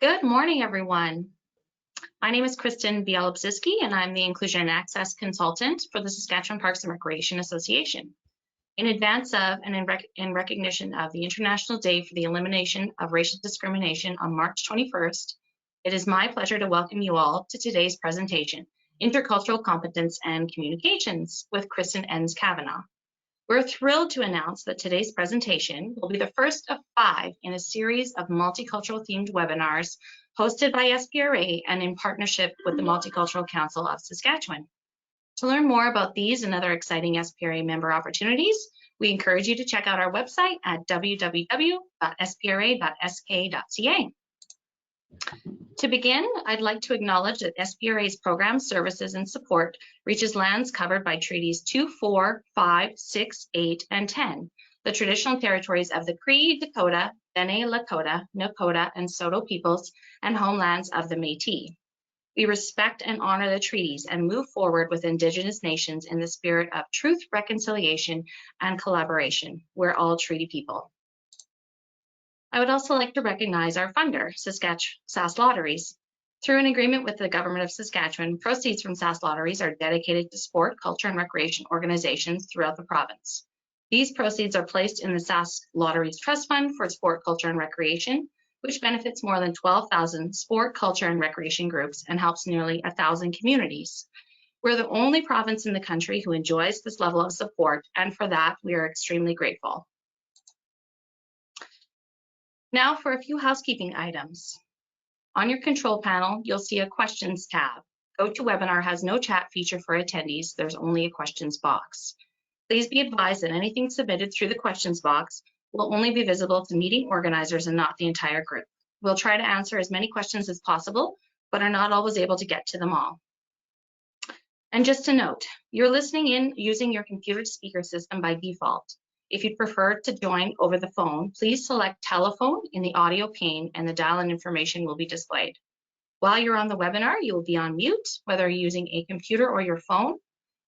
Good morning, everyone. My name is Kristin Bialobziski, and I'm the Inclusion and Access Consultant for the Saskatchewan Parks and Recreation Association. In advance of and in recognition of the International Day for the Elimination of Racial Discrimination on March 21st, it is my pleasure to welcome you all to today's presentation, Intercultural Competence and Communications with Kristin Enns-Kavanagh. We're thrilled to announce that today's presentation will be the first of 5 in a series of multicultural themed webinars hosted by SPRA and in partnership with the Multicultural Council of Saskatchewan. To learn more about these and other exciting SPRA member opportunities, we encourage you to check out our website at www.spra.sk.ca. To begin, I'd like to acknowledge that SPRA's program, services, and support reaches lands covered by Treaties 2, 4, 5, 6, 8, and 10, the traditional territories of the Cree, Dakota, Dene, Lakota, Nakota, and Saulteaux peoples, and homelands of the Métis. We respect and honor the treaties and move forward with Indigenous nations in the spirit of truth, reconciliation, and collaboration. We're all treaty people. I would also like to recognize our funder, SAS Lotteries. Through an agreement with the Government of Saskatchewan, proceeds from SAS Lotteries are dedicated to sport, culture, and recreation organizations throughout the province. These proceeds are placed in the SAS Lotteries Trust Fund for Sport, Culture, and Recreation, which benefits more than 12,000 sport, culture, and recreation groups and helps nearly 1,000 communities. We're the only province in the country who enjoys this level of support, and for that, we are extremely grateful. Now for a few housekeeping items. On your control panel, you'll see a questions tab. GoToWebinar has no chat feature for attendees. There's only a questions box. Please be advised that anything submitted through the questions box will only be visible to meeting organizers and not the entire group. We'll try to answer as many questions as possible, but are not always able to get to them all. And just to note, you're listening in using your computer speaker system by default. If you'd prefer to join over the phone, please select telephone in the audio pane and the dial-in information will be displayed. While you're on the webinar, you will be on mute, whether you're using a computer or your phone.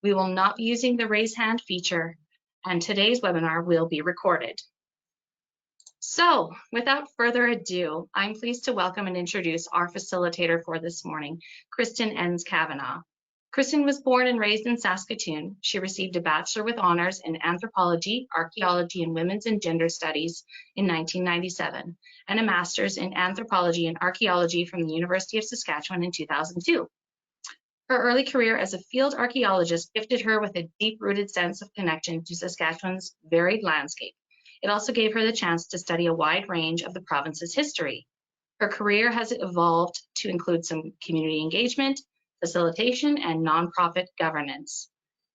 We will not be using the raise hand feature, and today's webinar will be recorded. So, without further ado, I'm pleased to welcome and introduce our facilitator for this morning, Kristin Enns-Kavanagh. Kristin was born and raised in Saskatoon. She received a Bachelor with Honors in Anthropology, Archaeology, and Women's and Gender Studies in 1997, and a Master's in Anthropology and Archaeology from the University of Saskatchewan in 2002. Her early career as a field archaeologist gifted her with a deep-rooted sense of connection to Saskatchewan's varied landscape. It also gave her the chance to study a wide range of the province's history. Her career has evolved to include some community engagement, facilitation, and nonprofit governance.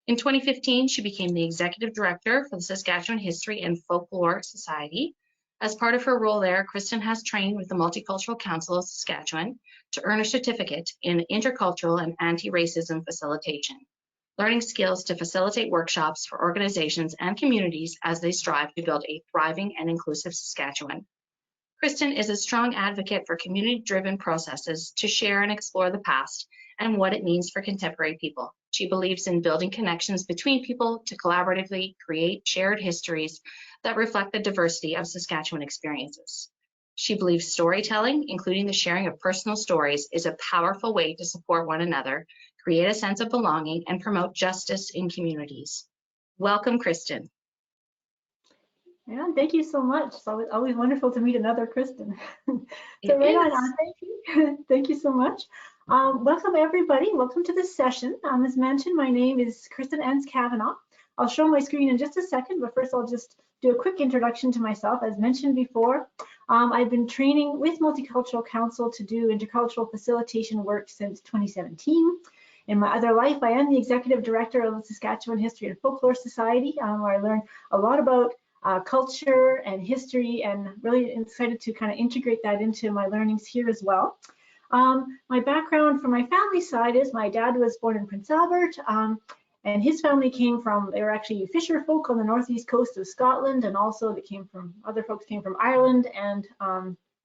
In 2015, she became the Executive Director for the Saskatchewan History and Folklore Society. As part of her role there, Kristin has trained with the Multicultural Council of Saskatchewan to earn a certificate in intercultural and anti-racism facilitation, learning skills to facilitate workshops for organizations and communities as they strive to build a thriving and inclusive Saskatchewan. Kristin is a strong advocate for community-driven processes to share and explore the past and what it means for contemporary people. She believes in building connections between people to collaboratively create shared histories that reflect the diversity of Saskatchewan experiences. She believes storytelling, including the sharing of personal stories, is a powerful way to support one another, create a sense of belonging, and promote justice in communities. Welcome, Kristin. Yeah, thank you so much. It's always wonderful to meet another Kristin. So right on, thank you. Thank you so much. Welcome everybody, welcome to this session. As mentioned, my name is Kristin Enns-Kavanagh. I'll show my screen in just a second, but first I'll just do a quick introduction to myself. As mentioned before, I've been training with Multicultural Council to do intercultural facilitation work since 2017. In my other life, I am the Executive Director of the Saskatchewan History and Folklore Society, where I learned a lot about culture and history, and really excited to kind of integrate that into my learnings here as well. My background from my family side is my dad was born in Prince Albert, and his family came from, they were actually fisher folk on the northeast coast of Scotland, and also other folks came from Ireland and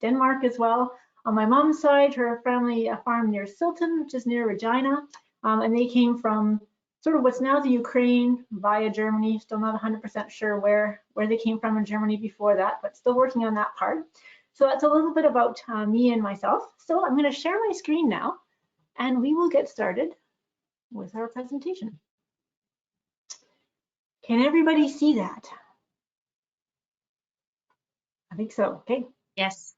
Denmark as well. On my mom's side, her family farmed near Silton, which is near Regina, and they came from sort of what's now the Ukraine via Germany. Still not 100% sure where they came from in Germany before that, but still working on that part. So that's a little bit about me and myself. So I'm going to share my screen now, and we will get started with our presentation. Can everybody see that? I think so. Okay. Yes.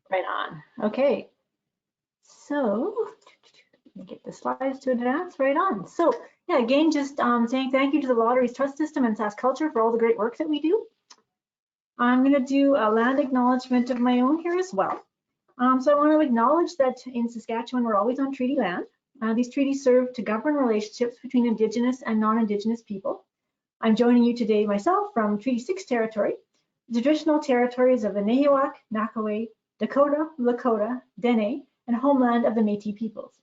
Right on. Okay. So let me get the slides to advance. Right on. So yeah, again, just saying thank you to the Lotteries Trust System and SaskCulture for all the great work that we do. I'm going to do a land acknowledgement of my own here as well. So I want to acknowledge that in Saskatchewan, we're always on treaty land. These treaties serve to govern relationships between Indigenous and non-Indigenous people. I'm joining you today myself from Treaty 6 territory, the traditional territories of the Nahiwak, Nakaway, Dakota, Lakota, Dene, and homeland of the Métis peoples.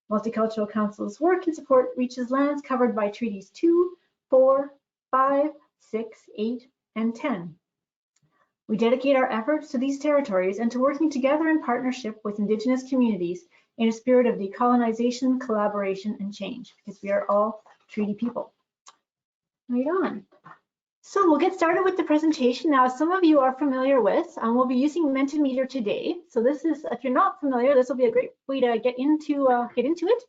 Multicultural Council's work and support reaches lands covered by Treaties 2, 4, 5, 6, 8, and 10. We dedicate our efforts to these territories and to working together in partnership with Indigenous communities in a spirit of decolonization, collaboration, and change, because we are all treaty people. Right on. So we'll get started with the presentation. Now, some of you are familiar with, we'll be using Mentimeter today. So this is, if you're not familiar, this will be a great way to get into it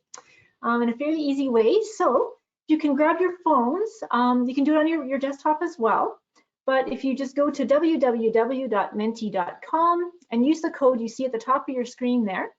in a fairly easy way. So you can grab your phones. You can do it on your desktop as well. But if you just go to www.menti.com and use the code you see at the top of your screen there,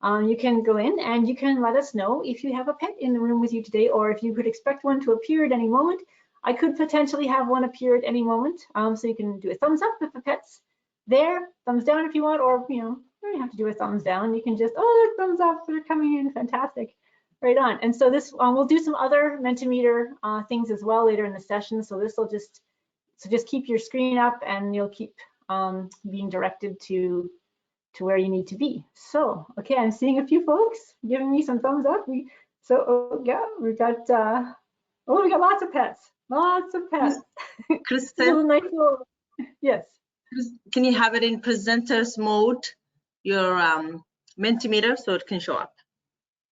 you can go in and you can let us know if you have a pet in the room with you today, or if you could expect one to appear at any moment. I could potentially have one appear at any moment. So you can do a thumbs up if the pet's there, thumbs down if you want, or you don't have to do a thumbs down. You can just, oh, thumbs up, they're coming in, fantastic. Right on. And so this, we'll do some other Mentimeter things as well later in the session. So this will just keep your screen up and you'll keep being directed to where you need to be. So, okay, I'm seeing a few folks giving me some thumbs up. Yeah, we've got, we got lots of pets. Lots of pets. Kristin, Nice little, yes. Can you have it in presenters mode, your Mentimeter, so it can show up?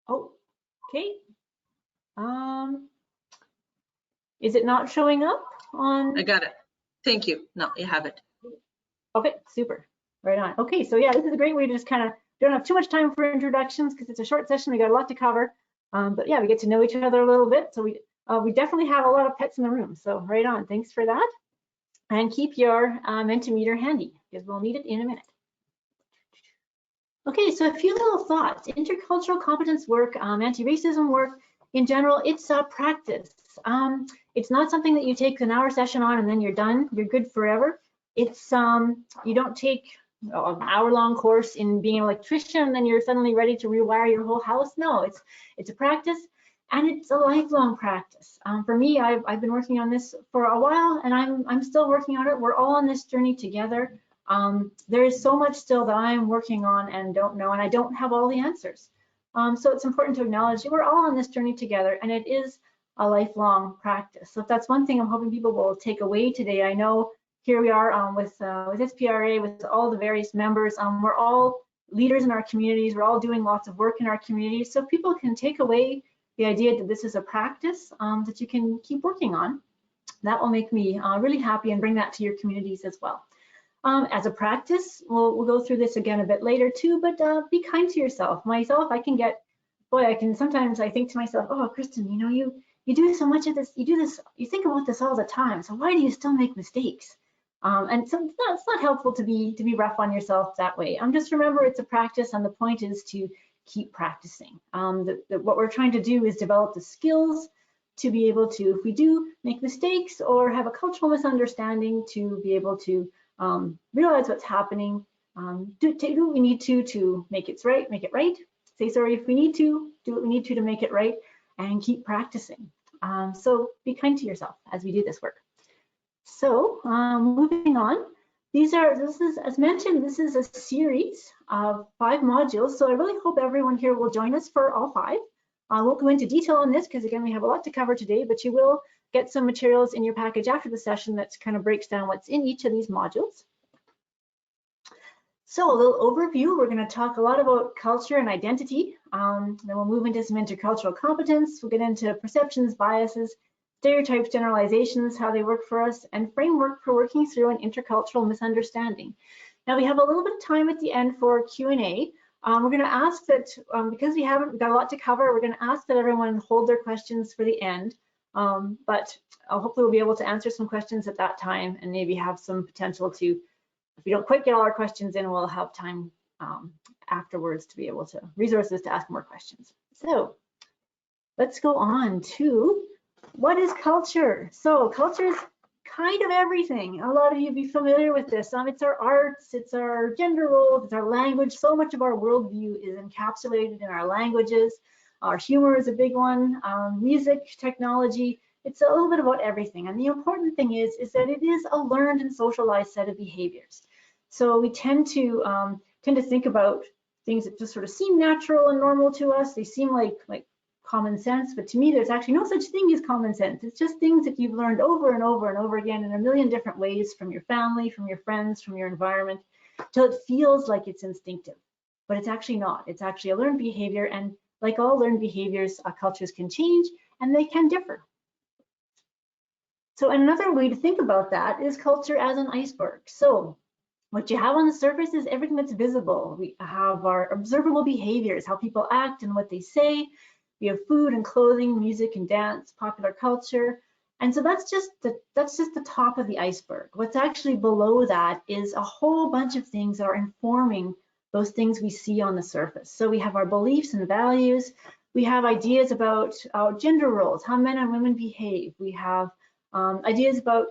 Oh, okay. Is it not showing up on? I got it. Thank you. No, you have it. Okay, super. Right on. Okay, so yeah, this is a great way to just kind of don't have too much time for introductions because it's a short session. We got a lot to cover. But yeah, we get to know each other a little bit. So we definitely have a lot of pets in the room. So right on. Thanks for that. And keep your Mentimeter handy because we'll need it in a minute. Okay, so a few little thoughts. Intercultural competence work, anti-racism work in general, it's a practice. It's not something that you take an hour session on and then you're done. You're good forever. It's you don't take an hour-long course in being an electrician and then you're suddenly ready to rewire your whole house. No, it's a practice and it's a lifelong practice. For me, I've been working on this for a while and I'm still working on it. We're all on this journey together. There is so much still that I'm working on and don't know, and I don't have all the answers. So it's important to acknowledge that we're all on this journey together, and it is a lifelong practice. So if that's one thing I'm hoping people will take away today. I know here we are with SPRA, with all the various members. We're all leaders in our communities. We're all doing lots of work in our communities. So people can take away the idea that this is a practice that you can keep working on. That will make me really happy and bring that to your communities as well. As a practice, we'll go through this again a bit later too, but be kind to yourself. Myself, I can sometimes I think to myself, oh, Kristin, you do so much of this, you think about this all the time, so why do you still make mistakes? And so it's not helpful to be rough on yourself that way. Just remember it's a practice, and the point is to keep practicing. What we're trying to do is develop the skills to be able to, if we do make mistakes or have a cultural misunderstanding, to be able to realize what's happening, do what we need to make it right, say sorry if we need to, do what we need to make it right, and keep practicing. So be kind to yourself as we do this work. So moving on, this is, as mentioned, this is a series of 5 modules. So I really hope everyone here will join us for all 5. I won't go into detail on this because again, we have a lot to cover today, but you will get some materials in your package after the session that kind of breaks down what's in each of these modules. So a little overview, we're going to talk a lot about culture and identity. Then we'll move into some intercultural competence. We'll get into perceptions, biases, stereotypes, generalizations, how they work for us, and framework for working through an intercultural misunderstanding. Now we have a little bit of time at the end for Q&A. We're going to ask that, because we've got a lot to cover, we're going to ask that everyone hold their questions for the end. But hopefully we'll be able to answer some questions at that time and maybe have some potential to, if we don't quite get all our questions in, we'll have time afterwards to be able to, resources to ask more questions. So let's go on to what is culture? So culture is kind of everything. A lot of you will be familiar with this. It's our arts, it's our gender roles, it's our language. So much of our worldview is encapsulated in our languages. Our humor is a big one, music, technology. It's a little bit about everything. And the important thing is that it is a learned and socialized set of behaviors. So we tend to think about things that just sort of seem natural and normal to us. They seem like common sense, but to me, there's actually no such thing as common sense. It's just things that you've learned over and over and over again in a million different ways from your family, from your friends, from your environment, till it feels like it's instinctive, but it's actually not. It's actually a learned behavior, and like all learned behaviors, cultures can change and they can differ. So another way to think about that is culture as an iceberg. So what you have on the surface is everything that's visible. We have our observable behaviors, how people act and what they say. We have food and clothing, music and dance, popular culture. And so that's just the top of the iceberg. What's actually below that is a whole bunch of things that are informing those things we see on the surface. So we have our beliefs and values. We have ideas about gender roles, how men and women behave. We have ideas about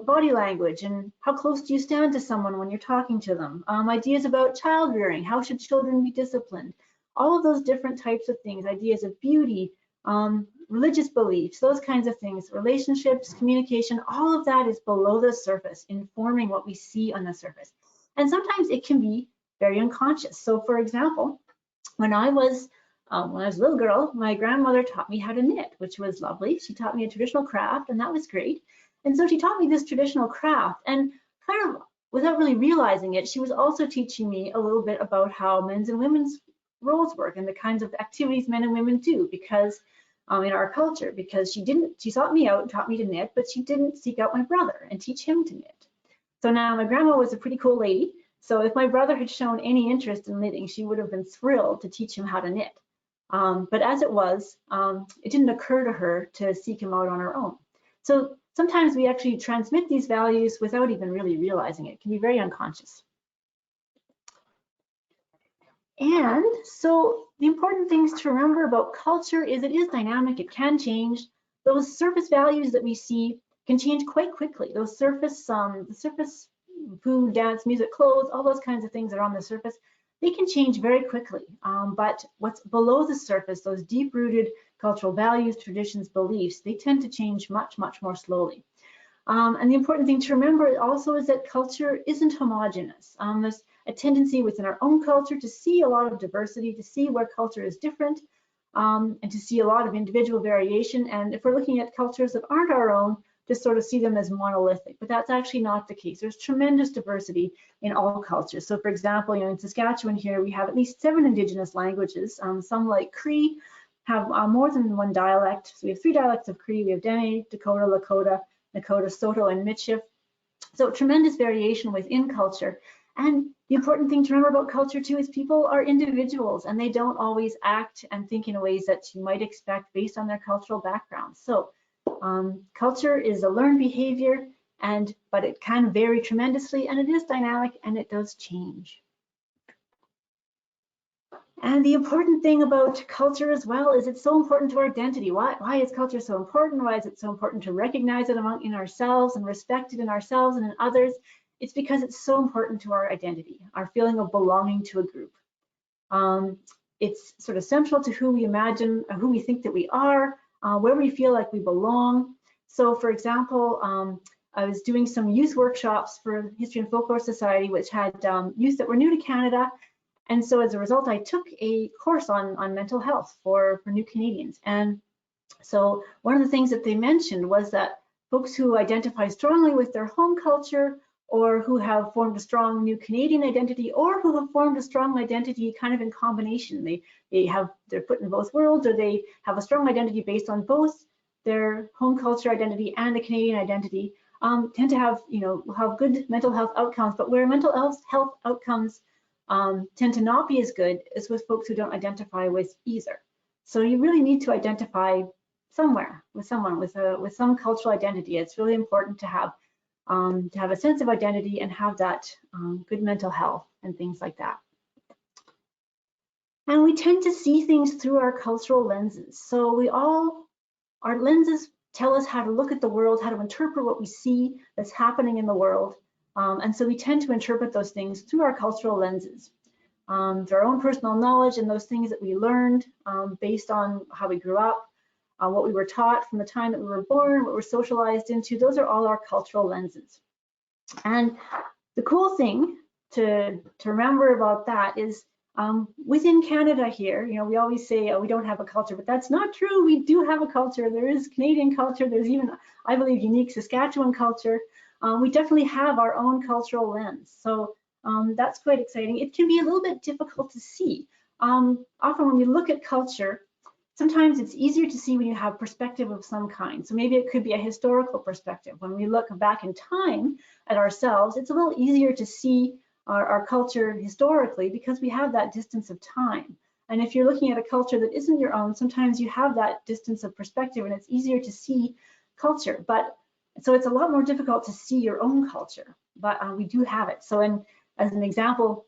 body language and how close do you stand to someone when you're talking to them. Ideas about child rearing, how should children be disciplined? All of those different types of things, ideas of beauty, religious beliefs, those kinds of things, relationships, communication, all of that is below the surface, informing what we see on the surface. And sometimes it can be very unconscious. So for example, when I was a little girl, my grandmother taught me how to knit, which was lovely. She taught me a traditional craft, and that was great. And so she taught me this traditional craft, and kind of without really realizing it, she was also teaching me a little bit about how men's and women's roles work and the kinds of activities men and women do, because in our culture, because she sought me out and taught me to knit, but she didn't seek out my brother and teach him to knit. So now my grandma was a pretty cool lady. So if my brother had shown any interest in knitting, she would have been thrilled to teach him how to knit. But as it was, it didn't occur to her to seek him out on her own. So sometimes we actually transmit these values without even really realizing it. It can be very unconscious. And so the important things to remember about culture is it is dynamic, it can change. Those surface values that we see can change quite quickly. Those surface, the surface food, dance, music, clothes, all those kinds of things that are on the surface, they can change very quickly. But what's below the surface, those deep-rooted cultural values, traditions, beliefs, they tend to change much, much more slowly. And the important thing to remember also is that culture isn't homogeneous. There's a tendency within our own culture to see a lot of diversity, to see where culture is different, and to see a lot of individual variation. And if we're looking at cultures that aren't our own, to sort of see them as monolithic, but that's actually not the case. There's tremendous diversity in all cultures. So for example, in Saskatchewan here, we have at least 7 Indigenous languages. Some like Cree have more than one dialect. So we have 3 dialects of Cree. We have Dene, Dakota, Lakota, Nakota, Saulteaux, and Michif. So tremendous variation within culture. And the important thing to remember about culture too is people are individuals and they don't always act and think in ways that you might expect based on their cultural background. So culture is a learned behavior, but it can vary tremendously, and it is dynamic and it does change. And the important thing about culture as well is it's so important to our identity. Why is culture so important? Why is it so important to recognize it in ourselves and respect it in ourselves and in others? It's because it's so important to our identity, our feeling of belonging to a group. It's sort of central to who we imagine, who we think that we are, where we feel like we belong. So for example, I was doing some youth workshops for History and Folklore Society, which had youth that were new to Canada. And so as a result, I took a course on mental health for new Canadians. And so one of the things that they mentioned was that folks who identify strongly with their home culture, or who have formed a strong new Canadian identity, or who have formed a strong identity kind of in combination. They're put in both worlds, or they have a strong identity based on both their home culture identity and the Canadian identity. tend to have, have good mental health outcomes, but where mental health outcomes tend to not be as good is with folks who don't identify with either. So you really need to identify somewhere with someone with some cultural identity. It's really important to have a sense of identity and have that good mental health and things like that. And we tend to see things through our cultural lenses. So our lenses tell us how to look at the world, how to interpret what we see that's happening in the world. And so we tend to interpret those things through our cultural lenses. Through our own personal knowledge and those things that we learned based on how we grew up, what we were taught from the time that we were born, what we're socialized into, those are all our cultural lenses. And the cool thing to remember about that is within Canada here, we always say, oh, we don't have a culture, but that's not true. We do have a culture. There is Canadian culture. There's even, I believe, unique Saskatchewan culture. We definitely have our own cultural lens. So that's quite exciting. It can be a little bit difficult to see. Often when we look at culture, sometimes it's easier to see when you have perspective of some kind. So maybe it could be a historical perspective. When we look back in time at ourselves, it's a little easier to see our culture historically because we have that distance of time. And if you're looking at a culture that isn't your own, sometimes you have that distance of perspective and it's easier to see culture. So it's a lot more difficult to see your own culture, but we do have it. So as an example,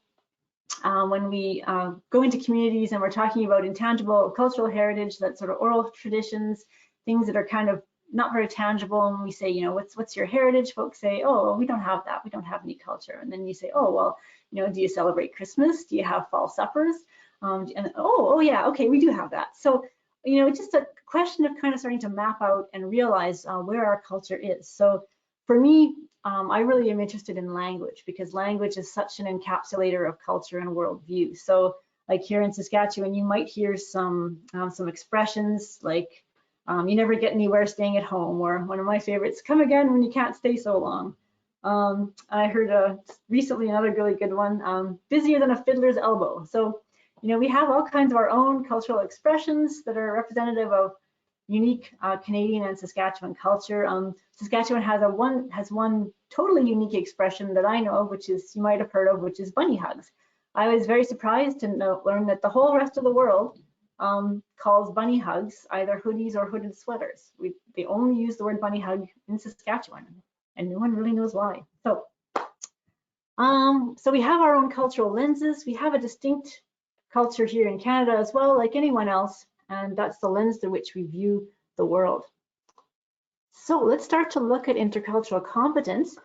when we go into communities and we're talking about intangible cultural heritage, that sort of oral traditions, things that are kind of not very tangible, and we say, what's your heritage? Folks say, oh, we don't have that. We don't have any culture. And then you say, oh, well, do you celebrate Christmas? Do you have fall suppers? And oh yeah, okay, we do have that. So, it's just a question of kind of starting to map out and realize where our culture is. So for me, I really am interested in language because language is such an encapsulator of culture and worldview. So like here in Saskatchewan, you might hear some expressions like, you never get anywhere staying at home, or one of my favorites, come again when you can't stay so long. I heard recently another really good one, busier than a fiddler's elbow. So, we have all kinds of our own cultural expressions that are representative of unique Canadian and Saskatchewan culture. Saskatchewan has one totally unique expression that I know of, which is, you might have heard of, which is bunny hugs. I was very surprised to learn that the whole rest of the world calls bunny hugs either hoodies or hooded sweaters. They only use the word bunny hug in Saskatchewan, and no one really knows why. So, so we have our own cultural lenses. We have a distinct culture here in Canada as well, like anyone else, and that's the lens through which we view the world. So let's start to look at intercultural competence.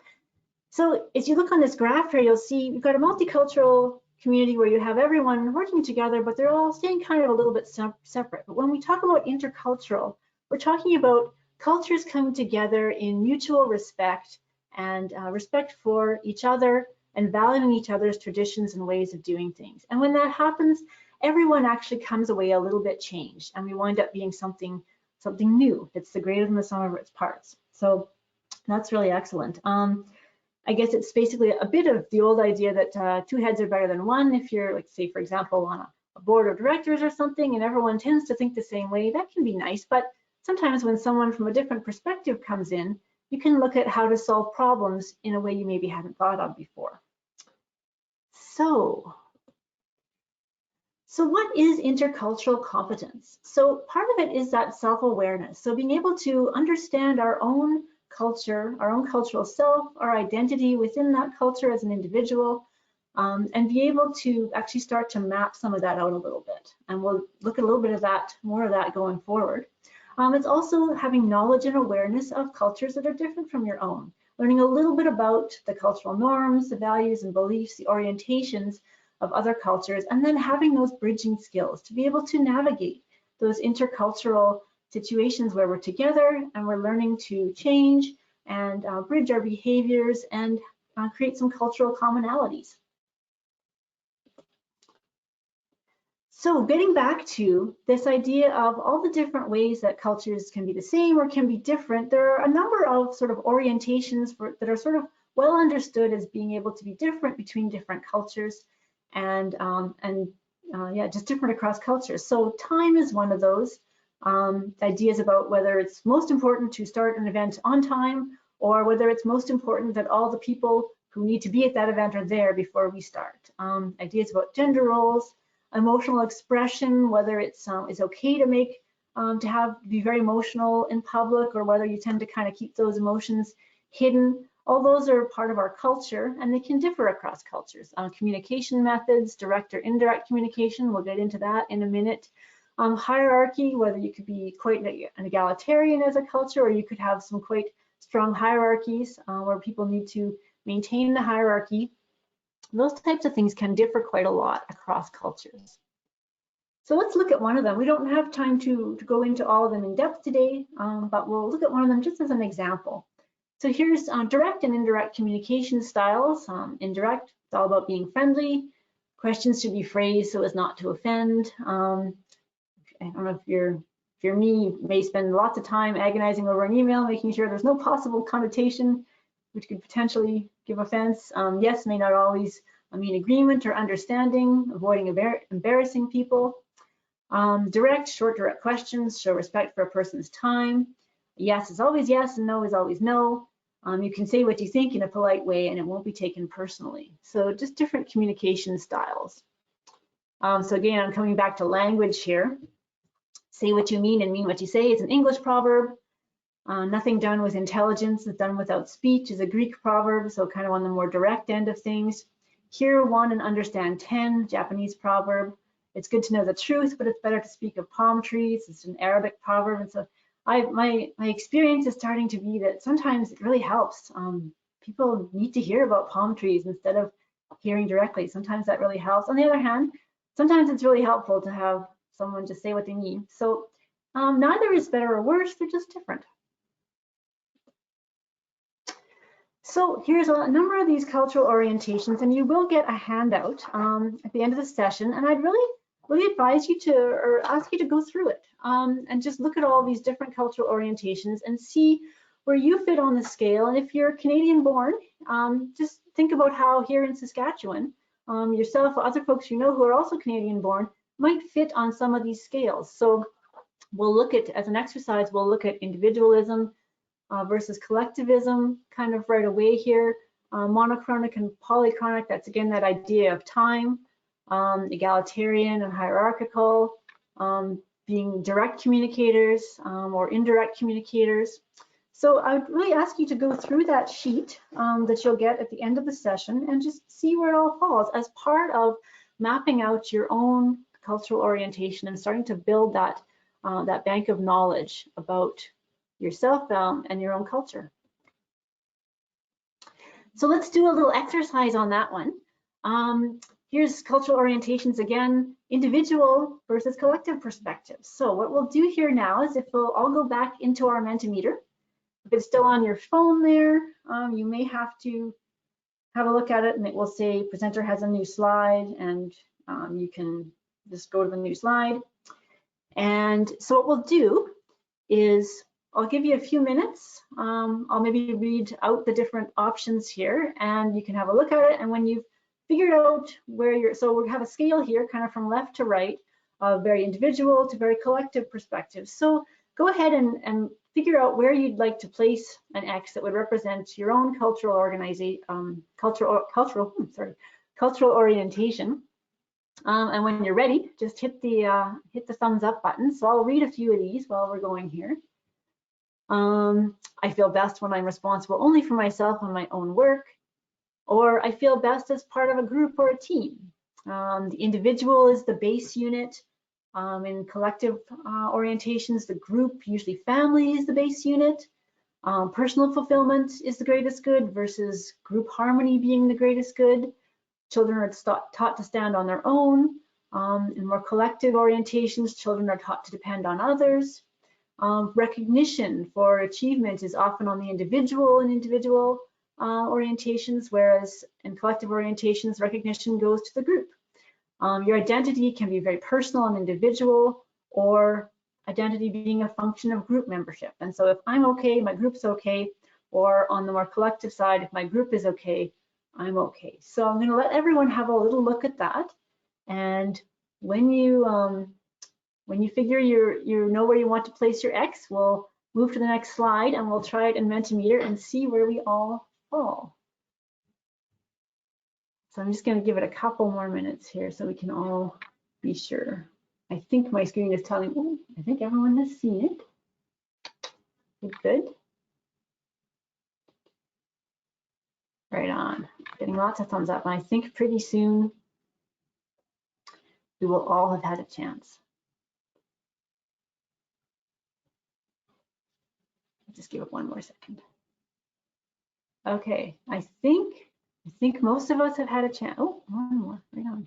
So as you look on this graph here, you'll see we've got a multicultural community where you have everyone working together, but they're all staying kind of a little bit separate. But when we talk about intercultural, we're talking about cultures coming together in mutual respect and respect for each other and valuing each other's traditions and ways of doing things. And when that happens, everyone actually comes away a little bit changed, and we wind up being something new. It's the greater than the sum of its parts. So that's really excellent. I guess it's basically a bit of the old idea that two heads are better than one. If you're, like, say, for example, on a board of directors or something, and everyone tends to think the same way, that can be nice. But sometimes when someone from a different perspective comes in, you can look at how to solve problems in a way you maybe hadn't thought of before. So what is intercultural competence? So part of it is that self-awareness. So being able to understand our own culture, our own cultural self, our identity within that culture as an individual, and be able to actually start to map some of that out a little bit. And we'll look at a little bit of that, more of that going forward. It's also having knowledge and awareness of cultures that are different from your own, learning a little bit about the cultural norms, the values and beliefs, the orientations of other cultures, and then having those bridging skills to be able to navigate those intercultural situations where we're together and we're learning to change and bridge our behaviors and create some cultural commonalities. So getting back to this idea of all the different ways that cultures can be the same or can be different, there are a number of sort of orientations that are sort of well understood as being able to be different between different cultures and yeah, just different across cultures. So time is one of those ideas about whether it's most important to start an event on time or whether it's most important that all the people who need to be at that event are there before we start. Ideas about gender roles, emotional expression, whether it's okay to make be very emotional in public, or whether you tend to kind of keep those emotions hidden. All those are part of our culture, and they can differ across cultures. Communication methods, direct or indirect communication, we'll get into that in a minute. Hierarchy, whether you could be quite an egalitarian as a culture, or you could have some quite strong hierarchies where people need to maintain the hierarchy. Those types of things can differ quite a lot across cultures. So let's look at one of them. We don't have time to go into all of them in depth today, but we'll look at one of them just as an example. So here's direct and indirect communication styles. Indirect, it's all about being friendly. Questions should be phrased so as not to offend. I don't know if you're me, you may spend lots of time agonizing over an email, making sure there's no possible connotation which could potentially give offense. Yes may not always mean agreement or understanding, avoiding embarrassing people. Direct, short, direct questions show respect for a person's time. Yes is always yes and no is always no. You can say what you think in a polite way and it won't be taken personally. So just different communication styles. So again, I'm coming back to language here. Say what you mean and mean what you say is an English proverb. Nothing done with intelligence is done without speech is a Greek proverb, so kind of on the more direct end of things. Hear one and understand 10, Japanese proverb. It's good to know the truth, but it's better to speak of palm trees. It's an Arabic proverb. And so my experience is starting to be that sometimes it really helps. People need to hear about palm trees instead of hearing directly. Sometimes that really helps. On the other hand, sometimes it's really helpful to have someone just say what they mean. So neither is better or worse, they're just different. So here's a number of these cultural orientations, and you will get a handout at the end of the session. And I'd really advise you to, or ask you to go through it and just look at all these different cultural orientations and see where you fit on the scale. And if you're Canadian born, just think about how here in Saskatchewan, yourself or other folks you know who are also Canadian born might fit on some of these scales. So we'll look at, as an exercise, we'll look at individualism versus collectivism kind of right away here. Monochronic and polychronic, that's again that idea of time. Egalitarian and hierarchical, being direct communicators or indirect communicators. So I would really ask you to go through that sheet that you'll get at the end of the session and just see where it all falls as part of mapping out your own cultural orientation and starting to build that, that bank of knowledge about yourself and your own culture. So let's do a little exercise on that one. Here's cultural orientations again, individual versus collective perspectives. So what we'll do here now is if we'll all go back into our Mentimeter. If it's still on your phone there, you may have to have a look at it and it will say presenter has a new slide, and you can just go to the new slide. And so what we'll do is I'll give you a few minutes. I'll maybe read out the different options here and you can have a look at it. And when you've figured out where you're, so we have a scale here kind of from left to right, very individual to very collective perspectives. So go ahead and figure out where you'd like to place an X that would represent your own cultural organization, cultural orientation. And when you're ready, just hit the thumbs up button. So I'll read a few of these while we're going here. I feel best when I'm responsible only for myself and my own work, or I feel best as part of a group or a team. The individual is the base unit. In collective orientations, the group, usually family, is the base unit. Personal fulfillment is the greatest good versus group harmony being the greatest good. Children are taught to stand on their own. In more collective orientations, children are taught to depend on others. Recognition for achievement is often on the individual in individual orientations, whereas in collective orientations, recognition goes to the group. Your identity can be very personal and individual, or identity being a function of group membership. And so if I'm okay, my group's okay, or on the more collective side, if my group is okay, I'm okay. So I'm going to let everyone have a little look at that. And when you figure you know where you want to place your X, we'll move to the next slide and we'll try it in Mentimeter and see where we all fall. So I'm just going to give it a couple more minutes here so we can all be sure. I think my screen is telling, oh, I think everyone has seen it. Good. Right on. Getting lots of thumbs up. And I think pretty soon we will all have had a chance. Just give it one more second. Okay, I think most of us have had a chance. Oh, one more, right on.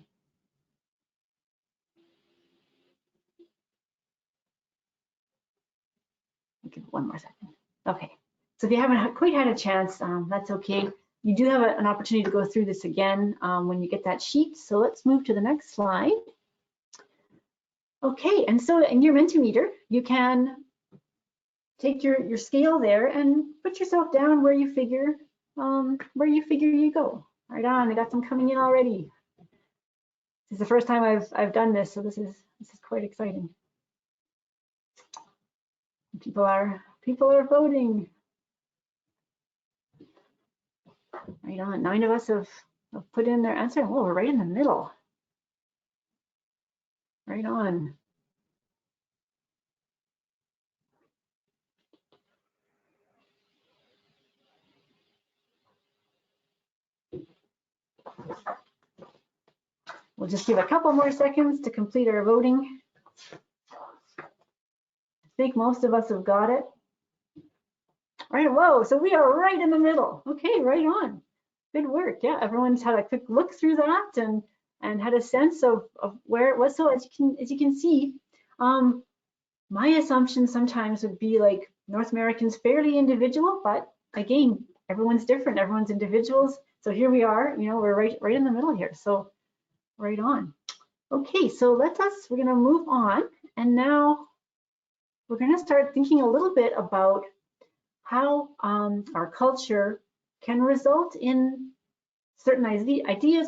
Give it one more second. Okay, so if you haven't quite had a chance, that's okay. You do have an opportunity to go through this again when you get that sheet. So let's move to the next slide. Okay, and so in your Mentimeter, you can take your scale there and put yourself down where you figure you go. Right on, I got some coming in already. This is the first time I've done this, so this is quite exciting. People are voting. Right on, 9 of us have put in their answer. Oh, we're right in the middle. Right on. We'll just give a couple more seconds to complete our voting. I think most of us have got it. Right, whoa, so we are right in the middle. Okay, right on. Good work. Yeah, everyone's had a quick look through that and had a sense of where it was. So as you can see, my assumption sometimes would be like North Americans fairly individual, but again, everyone's different, everyone's individuals. So here we are, you know, we're right in the middle here. So right on. Okay, so we're gonna move on, and now we're gonna start thinking a little bit about how our culture can result in certain ideas.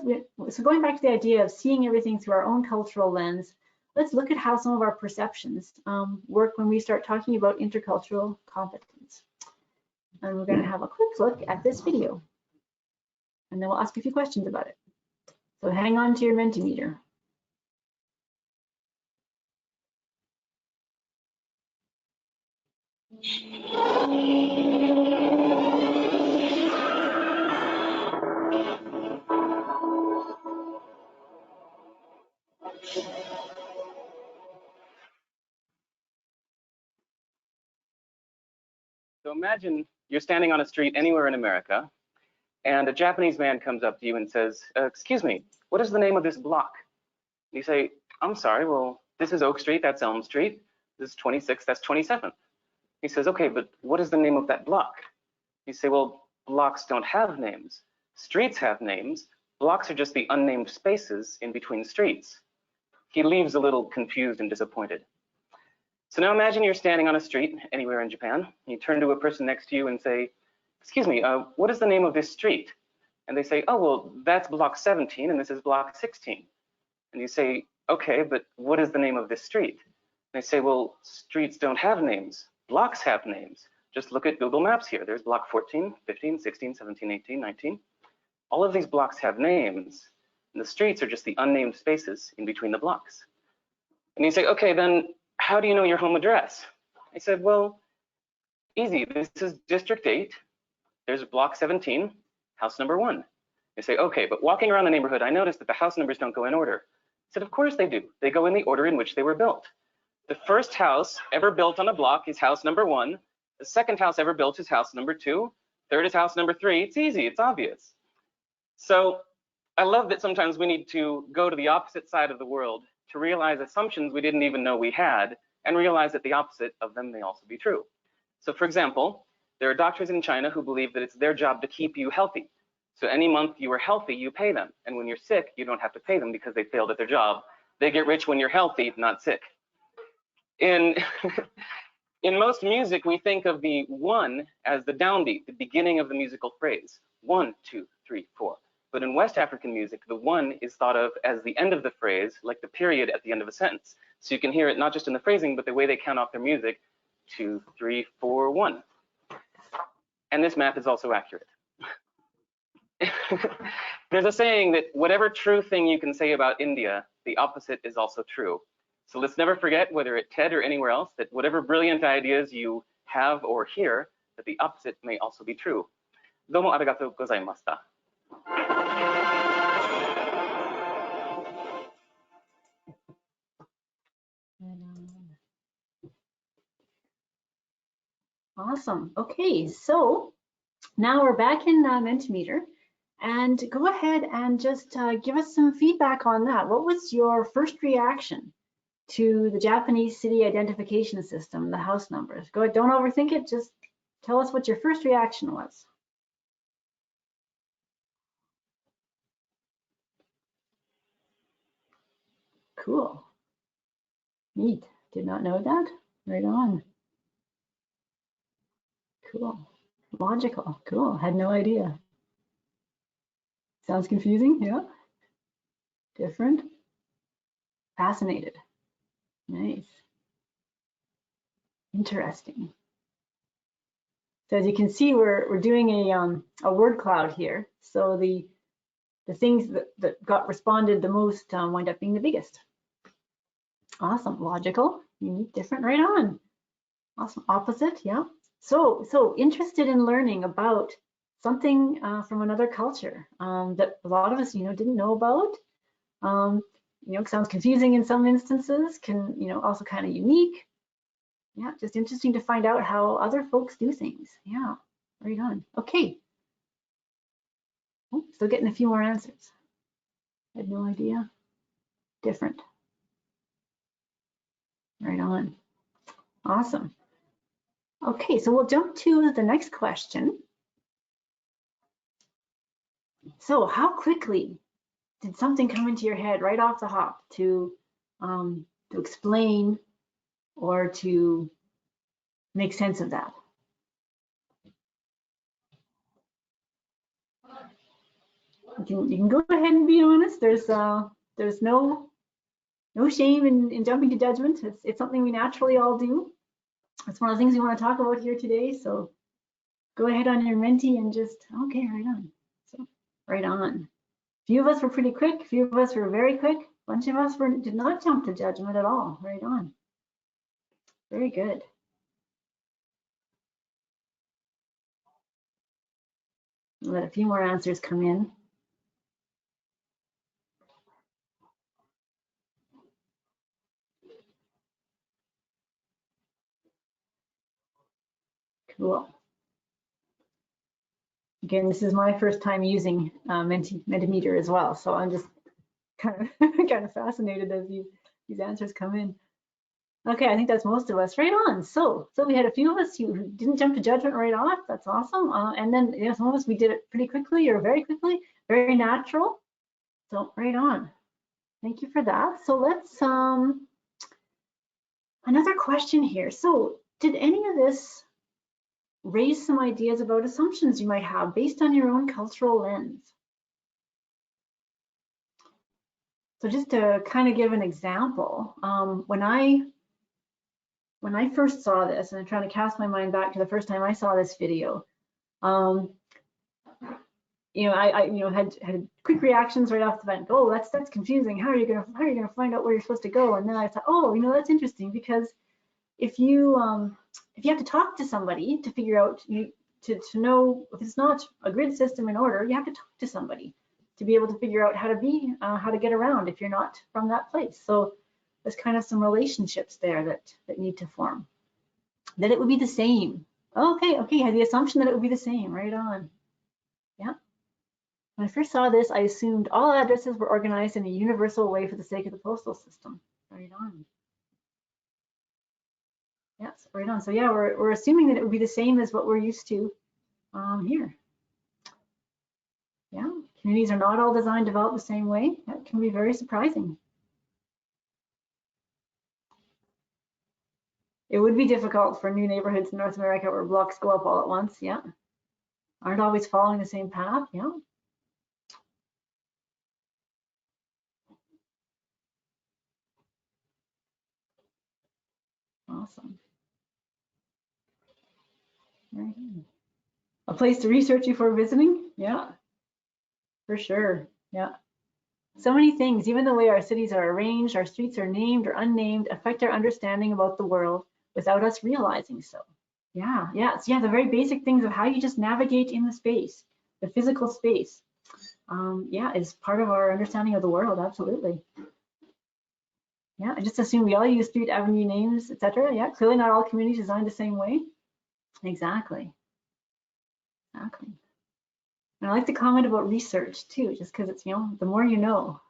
So going back to the idea of seeing everything through our own cultural lens, let's look at how some of our perceptions work when we start talking about intercultural competence. And we're going to have a quick look at this video, and then we'll ask a few questions about it. So hang on to your Mentimeter. So imagine you're standing on a street anywhere in America, and a Japanese man comes up to you and says, excuse me, what is the name of this block? And you say, I'm sorry, well, this is Oak Street, that's Elm Street. This is 26th, that's 27th. He says, okay, but what is the name of that block? You say, well, blocks don't have names. Streets have names. Blocks are just the unnamed spaces in between streets. He leaves a little confused and disappointed. So now imagine you're standing on a street anywhere in Japan. You turn to a person next to you and say, excuse me, what is the name of this street? And they say, oh, well, that's block 17 and this is block 16. And you say, okay, but what is the name of this street? And they say, well, streets don't have names. Blocks have names. Just look at Google Maps here. There's block 14, 15, 16, 17, 18, 19. All of these blocks have names. And the streets are just the unnamed spaces in between the blocks. And you say, okay, then how do you know your home address? I said, well, easy. This is District 8. There's block 17, house number 1. They say, okay, but walking around the neighborhood, I noticed that the house numbers don't go in order. I said, of course they do. They go in the order in which they were built. The first house ever built on a block is house number 1. The second house ever built is house number 2. Third is house number 3. It's easy, it's obvious. So I love that sometimes we need to go to the opposite side of the world to realize assumptions we didn't even know we had, and realize that the opposite of them may also be true. So for example, there are doctors in China who believe that it's their job to keep you healthy. So any month you are healthy, you pay them. And when you're sick, you don't have to pay them because they failed at their job. They get rich when you're healthy, not sick. In most music, we think of the 1 as the downbeat, the beginning of the musical phrase. 1, 2, 3, 4. But in West African music, the 1 is thought of as the end of the phrase, like the period at the end of a sentence. So you can hear it not just in the phrasing, but the way they count off their music. 2, 3, 4, 1. And this map is also accurate. There's a saying that whatever true thing you can say about India, the opposite is also true. So let's never forget, whether at TED or anywhere else, that whatever brilliant ideas you have or hear, that the opposite may also be true. Domo arigatou gozaimashita. Awesome. Okay, so now we're back in Mentimeter, and go ahead and just give us some feedback on that. What was your first reaction to the Japanese city identification system, the house numbers? Go ahead, don't overthink it, just tell us what your first reaction was. Cool. Neat. Did not know that. Right on. Cool. Logical. Cool. Had no idea. Sounds confusing. Yeah. Different. Fascinated. Nice. Interesting. So as you can see, we're doing a word cloud here. So the things that got responded the most wind up being the biggest. Awesome. Logical. Unique. Different. Right on. Awesome. Opposite. Yeah. So interested in learning about something from another culture that a lot of us, didn't know about. Sounds confusing in some instances, can, also kind of unique. Yeah, just interesting to find out how other folks do things. Yeah, right on. Okay. Oh, still getting a few more answers. Had no idea. Different. Right on. Awesome. Okay, so we'll jump to the next question. So how quickly did something come into your head right off the hop to explain or to make sense of that? You can go ahead and be honest. There's no shame in jumping to judgment. It's something we naturally all do. It's one of the things we want to talk about here today. So go ahead on your Menti and just, okay, right on. So right on. A few of us were pretty quick. A few of us were very quick. A bunch of us did not jump to judgment at all. Right on. Very good. Let a few more answers come in. Cool. Again, this is my first time using Mentimeter as well, so I'm just kind of fascinated as these answers come in. Okay, I think that's most of us. Right on. So we had a few of us who didn't jump to judgment right off. That's awesome. And then some of us, we did it pretty quickly or very quickly, very natural. So right on. Thank you for that. So let's another question here. So did any of this raise some ideas about assumptions you might have based on your own cultural lens? So just to kind of give an example, when I first saw this, and I'm trying to cast my mind back to the first time I saw this video, I had quick reactions right off the bat. Oh, that's confusing. How are you gonna find out where you're supposed to go? And then I thought, oh, that's interesting, because if you have to talk to somebody to figure out to know if it's not a grid system in order, you have to talk to somebody to be able to figure out how to get around if you're not from that place. So there's kind of some relationships there that need to form. That it would be the same. Okay, I had the assumption that it would be the same. Right on. Yeah. When I first saw this, I assumed all addresses were organized in a universal way for the sake of the postal system. Right on. Yes, right on. So yeah, we're assuming that it would be the same as what we're used to here. Yeah, communities are not all designed, developed the same way. That can be very surprising. It would be difficult for new neighborhoods in North America where blocks go up all at once. Yeah, aren't always following the same path. Yeah. Awesome. Right. A place to research before visiting? Yeah, for sure. Yeah. So many things, even the way our cities are arranged, our streets are named or unnamed, affect our understanding about the world without us realizing so. Yeah, yeah, the very basic things of how you just navigate in the space, the physical space. Yeah, is part of our understanding of the world, absolutely. Yeah, I just assume we all use street, avenue names, etc. Yeah, clearly not all communities designed the same way. Exactly. Exactly. And I like to comment about research too, just because it's, you know, the more you know.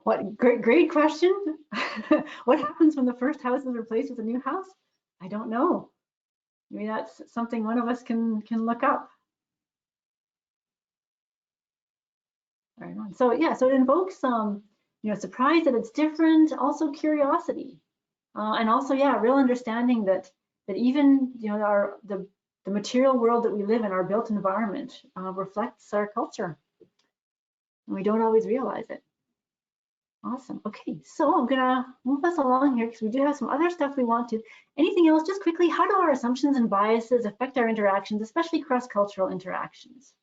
What great question. What happens when the first house is replaced with a new house? I don't know. Maybe that's something one of us can look up. Right on. So yeah, so it invokes you know, surprise that it's different, also curiosity, and also yeah, real understanding that even, you know, the material world that we live in, our built environment, reflects our culture, and we don't always realize it. Awesome. Okay, so I'm gonna move us along here because we do have some other stuff we want to. Anything else? Just quickly, how do our assumptions and biases affect our interactions, especially cross-cultural interactions?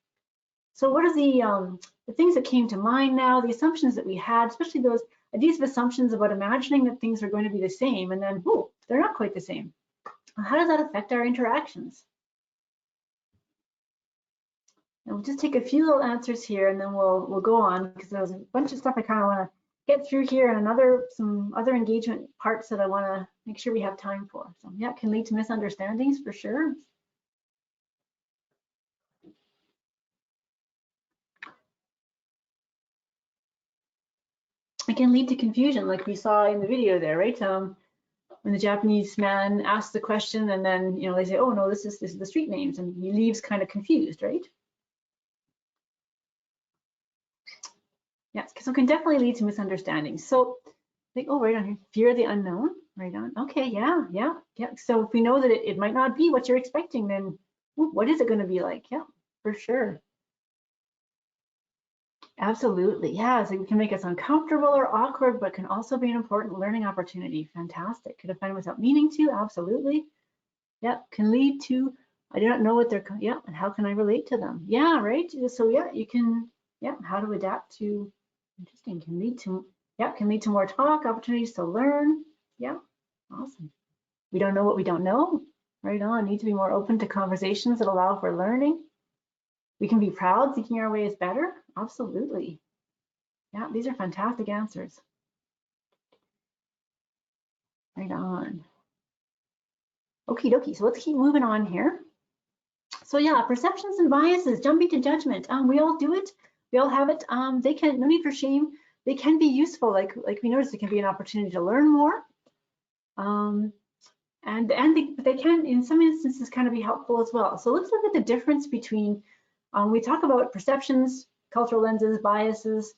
So what are the things that came to mind now, the assumptions that we had, especially those ideas of assumptions about imagining that things are going to be the same, and then, oh, they're not quite the same. How does that affect our interactions? And we'll just take a few little answers here, and then we'll go on, because there's a bunch of stuff I kind of want to get through here, and some other engagement parts that I want to make sure we have time for. So yeah, it can lead to misunderstandings for sure. It can lead to confusion, like we saw in the video there, right? When the Japanese man asks the question, and then, you know, they say, oh no, this is the street names, and he leaves kind of confused, right? Yes, so it can definitely lead to misunderstandings. So, like, oh, right on here, fear of the unknown, right on. Okay, yeah. So if we know that it might not be what you're expecting, then what is it going to be like? Yeah, for sure. Absolutely, yeah. So it can make us uncomfortable or awkward, but can also be an important learning opportunity. Fantastic. Could offend without meaning to? Absolutely. Yeah, can lead to, I do not know what they're, yeah, and how can I relate to them? Yeah, right. So yeah, you can, yeah, how to adapt to, interesting, can lead to, yeah, can lead to more talk, opportunities to learn. Yeah, awesome. We don't know what we don't know. Right on, need to be more open to conversations that allow for learning. We can be proud, thinking our way is better. Absolutely. Yeah, these are fantastic answers. Right on. Okie dokie, so let's keep moving on here. So yeah, perceptions and biases, jumping to judgment. We all do it. We all have it. They can, no need for shame. They can be useful. Like we noticed, it can be an opportunity to learn more. And they can, in some instances, kind of be helpful as well. So let's look at the difference between, we talk about perceptions, cultural lenses, biases,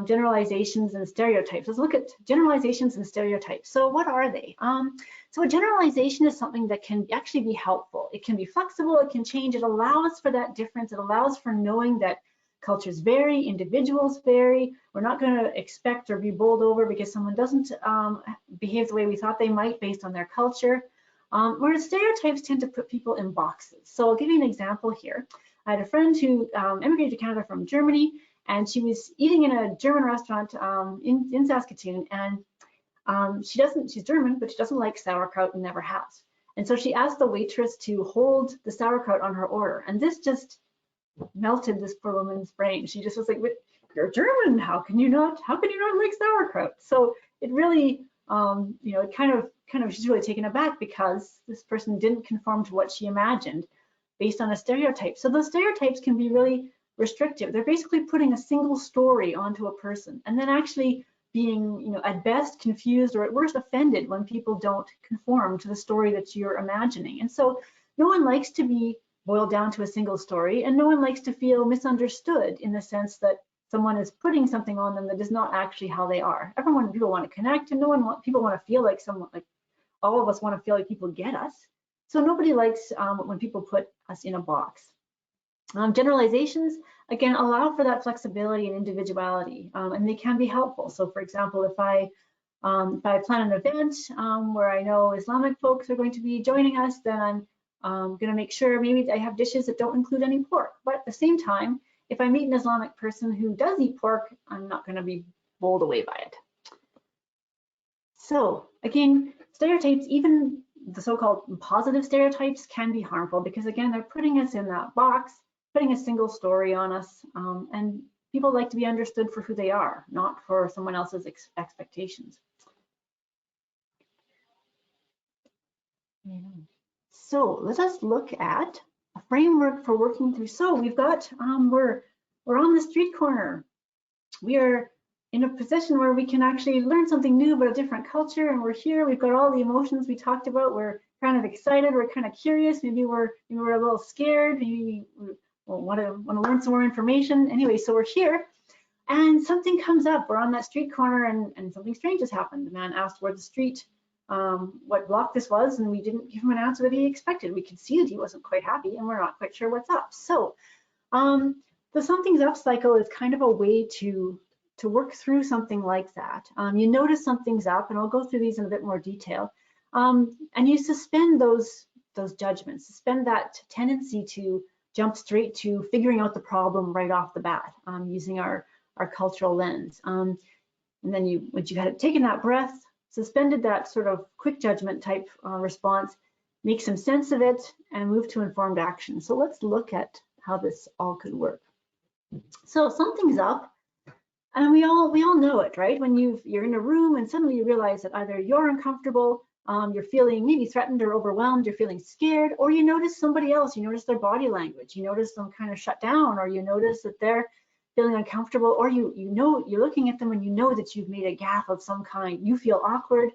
generalizations, and stereotypes. Let's look at generalizations and stereotypes. So what are they? So a generalization is something that can actually be helpful. It can be flexible, it can change, it allows for that difference, it allows for knowing that cultures vary, individuals vary. We're not going to expect or be bowled over because someone doesn't behave the way we thought they might based on their culture. Whereas stereotypes tend to put people in boxes. So I'll give you an example here. I had a friend who immigrated to Canada from Germany, and she was eating in a German restaurant in Saskatoon, and she's German, but she doesn't like sauerkraut and never has. And so she asked the waitress to hold the sauerkraut on her order, and this just melted this poor woman's brain. She just was like, "You're German. How can you not like sauerkraut?" So it really, you know, it kind of, she's really taken aback because this person didn't conform to what she imagined based on a stereotype. So those stereotypes can be really restrictive. They're basically putting a single story onto a person, and then actually being, you know, at best confused or at worst offended when people don't conform to the story that you're imagining. And so no one likes to be boiled down to a single story, and no one likes to feel misunderstood in the sense that someone is putting something on them that is not actually how they are. People want to connect, and people want to feel like someone, like all of us want to feel like people get us. So nobody likes when people put us in a box. Generalizations, again, allow for that flexibility and individuality, and they can be helpful. So for example, if I If I plan an event where I know Islamic folks are going to be joining us, then I'm going to make sure maybe I have dishes that don't include any pork. But at the same time, if I meet an Islamic person who does eat pork, I'm not going to be bowled away by it. So again, stereotypes, even the so-called positive stereotypes, can be harmful because again, they're putting us in that box, putting a single story on us, and people like to be understood for who they are, not for someone else's expectations. So let us look at a framework for working through. So we've got, we're on the street corner. We are in a position where we can actually learn something new about a different culture, and we're here. We've got all the emotions we talked about. We're kind of excited. We're kind of curious. Maybe we're a little scared. Maybe we want to learn some more information. Anyway, so we're here, and something comes up. We're on that street corner, and something strange has happened. The man asked where the street, what block this was, and we didn't give him an answer that he expected. We could see that he wasn't quite happy, and we're not quite sure what's up. So the something's up cycle is kind of a way to work through something like that. You notice something's up, and I'll go through these in a bit more detail, and you suspend those judgments, suspend that tendency to jump straight to figuring out the problem right off the bat, using our cultural lens. And then once you had taken that breath, suspended that sort of quick judgment type response, make some sense of it, and move to informed action. So let's look at how this all could work. So something's up, and we all know it, right? When you're in a room and suddenly you realize that either you're uncomfortable, you're feeling maybe threatened or overwhelmed, you're feeling scared, or you notice somebody else, you notice their body language, you notice them kind of shut down, or you notice that they're feeling uncomfortable, or you're looking at them and you know that you've made a gaffe of some kind. You feel awkward.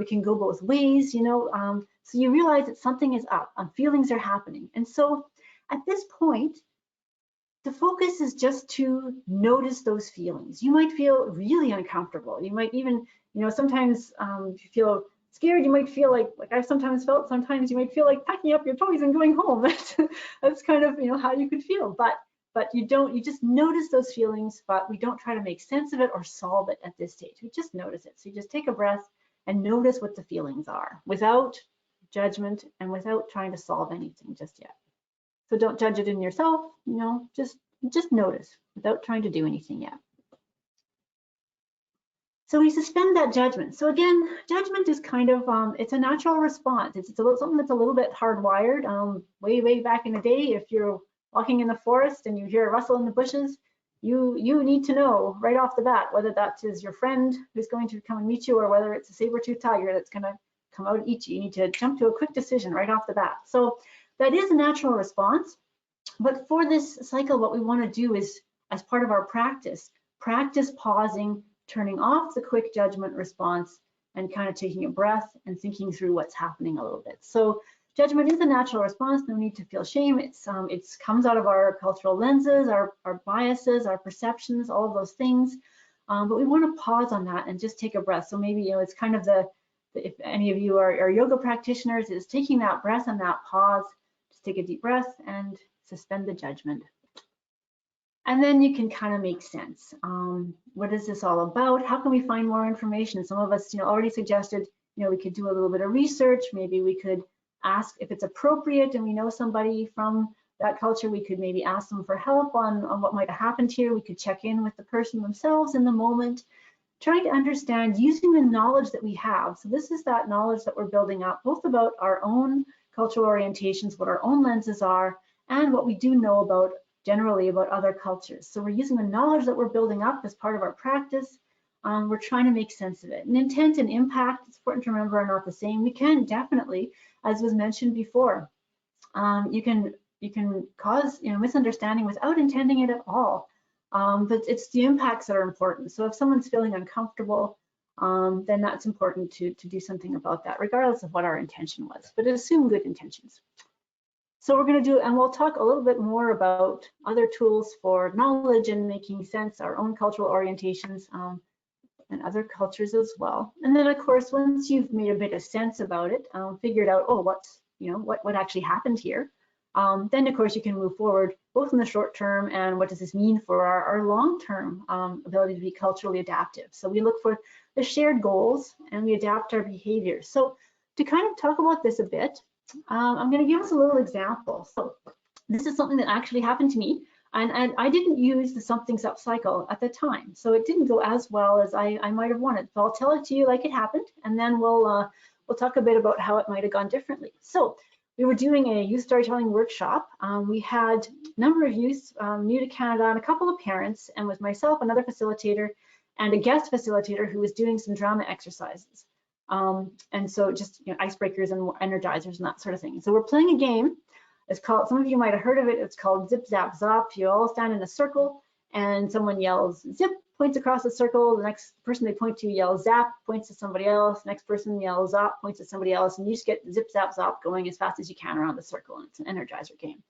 It can go both ways, so you realize that something is up, feelings are happening. And so at this point, the focus is just to notice those feelings. You might feel really uncomfortable. You might even, sometimes if you feel scared, you might feel like I've sometimes felt, sometimes you might feel like packing up your toys and going home. That's kind of, how you could feel. But you just notice those feelings, but we don't try to make sense of it or solve it at this stage. We just notice it. So you just take a breath and notice what the feelings are without judgment and without trying to solve anything just yet. So don't judge it in yourself, just notice without trying to do anything yet. So we suspend that judgment. So again, judgment is kind of, it's a natural response. It's something that's a little bit hardwired. Way back in the day, if you're walking in the forest and you hear a rustle in the bushes, you need to know right off the bat whether that is your friend who's going to come and meet you or whether it's a saber-toothed tiger that's going to come out and eat you. You need to jump to a quick decision right off the bat. So that is a natural response. But for this cycle, what we want to do is, as part of our practice pausing, turning off the quick judgment response, and kind of taking a breath and thinking through what's happening a little bit. So judgment is a natural response. No need to feel shame. It comes out of our cultural lenses, our biases, our perceptions, all of those things. But we want to pause on that and just take a breath. So maybe it's kind of if any of you are yoga practitioners, is taking that breath and that pause. Just take a deep breath and suspend the judgment. And then you can kind of make sense. What is this all about? How can we find more information? Some of us, already suggested, we could do a little bit of research. Maybe we could ask if it's appropriate and we know somebody from that culture, we could maybe ask them for help on what might have happened here. We could check in with the person themselves in the moment, trying to understand using the knowledge that we have. So this is that knowledge that we're building up, both about our own cultural orientations, what our own lenses are, and what we do know generally about other cultures. So we're using the knowledge that we're building up as part of our practice. We're trying to make sense of it. And intent and impact, it's important to remember, are not the same. We can definitely, as was mentioned before, you can cause misunderstanding without intending it at all. But it's the impacts that are important. So if someone's feeling uncomfortable, then that's important to do something about that, regardless of what our intention was. But assume good intentions. So we're going to do, and we'll talk a little bit more about other tools for knowledge and making sense, our own cultural orientations, and other cultures as well. And then, of course, once you've made a bit of sense about it, figured out, what actually happened here, then of course you can move forward both in the short term and what does this mean for our long-term ability to be culturally adaptive. So we look for the shared goals and we adapt our behaviors. So to kind of talk about this a bit, I'm going to give us a little example. So this is something that actually happened to me, and I didn't use the something's up cycle at the time, so it didn't go as well as I might have wanted. So I'll tell it to you like it happened, and then we'll talk a bit about how it might have gone differently. So we were doing a youth storytelling workshop. We had a number of youths new to Canada and a couple of parents, and with myself, another facilitator, and a guest facilitator who was doing some drama exercises. And so just icebreakers and energizers and that sort of thing. So we're playing a game. It's called, some of you might have heard of it, it's called Zip Zap Zop. You all stand in a circle and someone yells zip, points across the circle. The next person they point to yells zap, points to somebody else. Next person yells zop, points to somebody else. And you just get zip Zap Zop going as fast as you can around the circle. And it's an energizer game.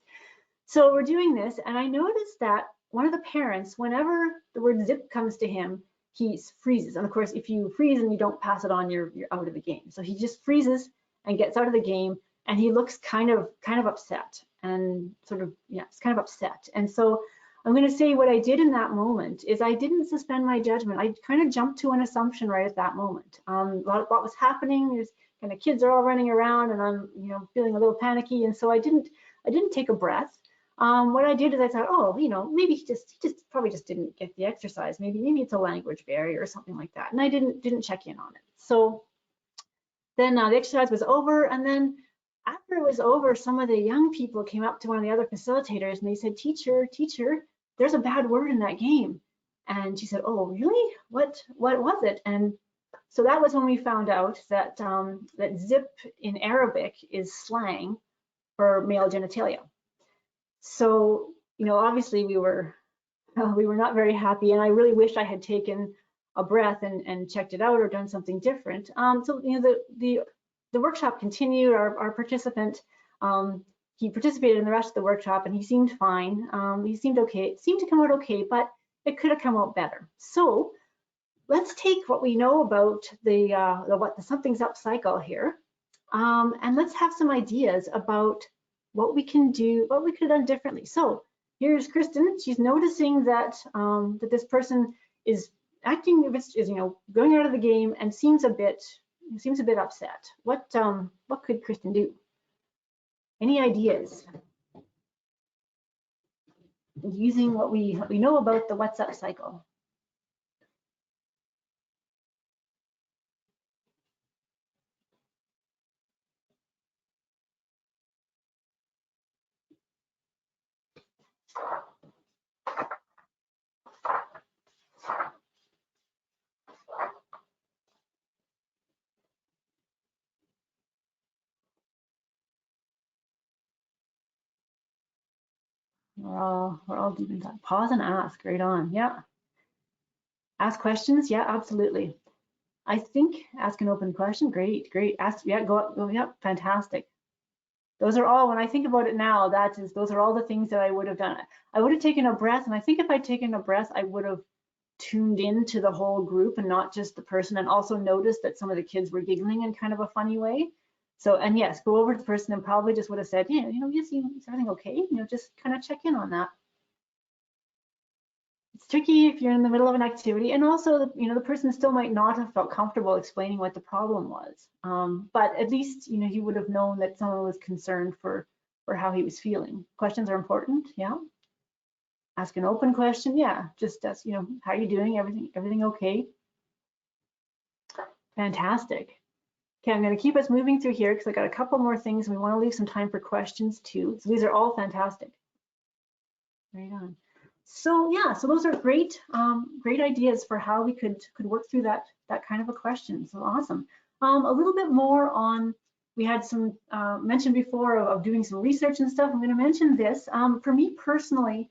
So we're doing this, and I noticed that one of the parents, whenever the word zip comes to him, he freezes. And of course, if you freeze and you don't pass it on, you're out of the game. So he just freezes and gets out of the game, and he looks kind of upset and sort of, yeah, it's kind of upset. And so I'm going to say what I did in that moment is I didn't suspend my judgment. I kind of jumped to an assumption right at that moment. What was happening is kind of kids are all running around, and I'm feeling a little panicky, and so I didn't take a breath. What I did is I thought, oh, maybe he probably just didn't get the exercise. Maybe it's a language barrier or something like that. And I didn't check in on it. So then the exercise was over, and then after it was over, some of the young people came up to one of the other facilitators and they said, teacher, there's a bad word in that game. And she said, oh, really? What was it? And so that was when we found out that that zip in Arabic is slang for male genitalia. So, obviously we were not very happy, and I really wished I had taken a breath and checked it out or done something different. So, the workshop continued. Our participant, he participated in the rest of the workshop, and he seemed fine. He seemed okay. It seemed to come out okay, but it could have come out better. So let's take what we know about the something's up cycle here, and let's have some ideas about what we can do, what we could have done differently. So here's Kristin. She's noticing that that this person is acting, going out of the game and seems a bit upset. What could Kristin do? Any ideas? Using what we know about the what's up cycle. We're all deep in that. Pause and ask. Right on. Yeah. Ask questions. Yeah, absolutely. I think ask an open question. Great. Ask. Yeah. Go. Yeah. Fantastic. Those are all. When I think about it now, those are all the things that I would have done. I would have taken a breath, and I think if I'd taken a breath, I would have tuned into the whole group and not just the person, and also noticed that some of the kids were giggling in kind of a funny way. So, and yes, go over to the person and probably just would have said, yeah, is everything okay? Just kind of check in on that. It's tricky if you're in the middle of an activity, and also, the person still might not have felt comfortable explaining what the problem was. But at least, he would have known that someone was concerned for how he was feeling. Questions are important, yeah. Ask an open question, yeah. Just ask, how are you doing? Everything okay? Fantastic. Okay, I'm going to keep us moving through here because I got a couple more things. We want to leave some time for questions too. So these are all fantastic. Right on. So yeah, so those are great ideas for how we could work through that kind of a question. So awesome. A little bit more on, we had some mentioned before of doing some research and stuff. I'm going to mention this. For me personally,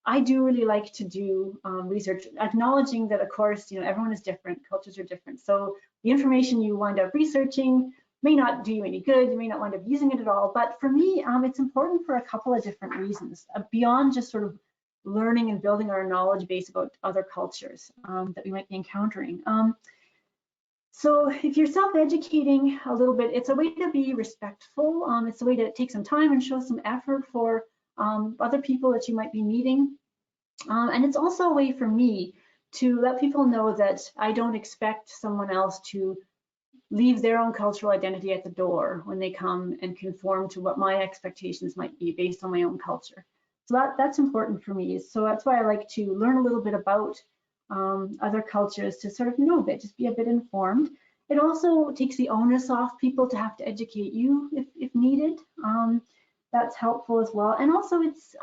I do really like to do research, acknowledging that, of course, everyone is different, cultures are different. So the information you wind up researching may not do you any good, you may not wind up using it at all. But for me, it's important for a couple of different reasons, beyond just sort of learning and building our knowledge base about other cultures that we might be encountering. So if you're self-educating a little bit, it's a way to be respectful. It's a way to take some time and show some effort for other people that you might be meeting. And it's also a way for me to let people know that I don't expect someone else to leave their own cultural identity at the door when they come and conform to what my expectations might be based on my own culture. So that's important for me. So that's why I like to learn a little bit about other cultures, to sort of know a bit, just be a bit informed. It also takes the onus off people to have to educate you if needed. That's helpful as well. And also it's